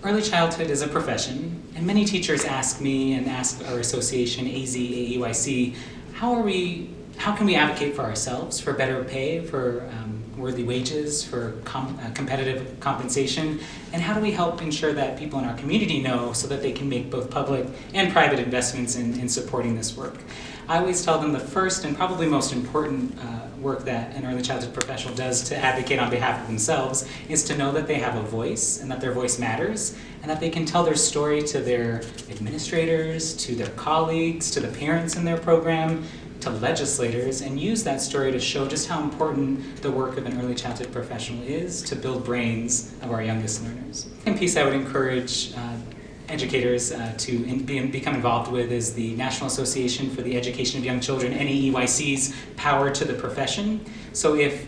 Early childhood is a profession, and many teachers ask me and ask our association, AEYC, how can we advocate for ourselves, for better pay, for worthy wages, for competitive compensation, and how do we help ensure that people in our community know so that they can make both public and private investments in supporting this work. I always tell them the first and probably most important work that an early childhood professional does to advocate on behalf of themselves is to know that they have a voice and that their voice matters and that they can tell their story to their administrators, to their colleagues, to the parents in their program, to legislators, and use that story to show just how important the work of an early childhood professional is to build brains of our youngest learners. One piece I would encourage educators to become involved with is the National Association for the Education of Young Children, NAEYC's Power to the Profession. So if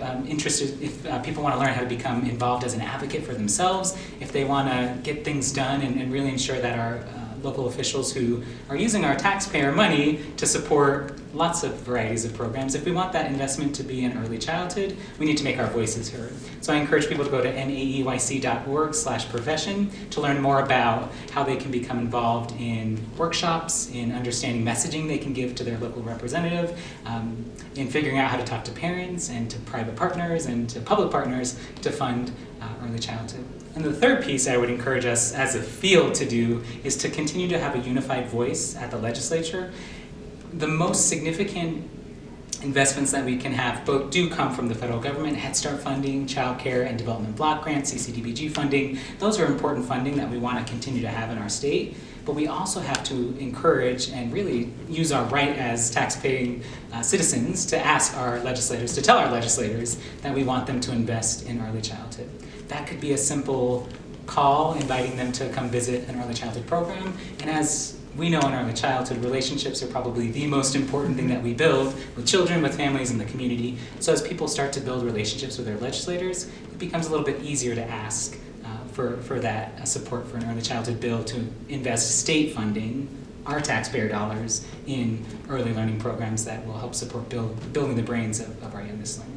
people want to learn how to become involved as an advocate for themselves, if they want to get things done and really ensure that our local officials who are using our taxpayer money to support lots of varieties of programs, if we want that investment to be in early childhood, we need to make our voices heard. So I encourage people to go to naeyc.org/profession to learn more about how they can become involved in workshops, in understanding messaging they can give to their local representative, in figuring out how to talk to parents and to private partners and to public partners to fund early childhood. And the third piece I would encourage us as a field to do is to continue to have a unified voice at the legislature. The most significant investments that we can have both do come from the federal government, Head Start funding, Child Care and Development Block Grants, CCDBG funding. Those are important funding that we want to continue to have in our state. But we also have to encourage and really use our right as tax-paying citizens to ask our legislators, to tell our legislators that we want them to invest in early childhood. That could be a simple call inviting them to come visit an early childhood program. And as we know in early childhood, relationships are probably the most important thing that we build with children, with families, in the community. So as people start to build relationships with their legislators, it becomes a little bit easier to ask for that support for an early childhood bill to invest state funding, our taxpayer dollars, in early learning programs that will help support building the brains of our youngest learners.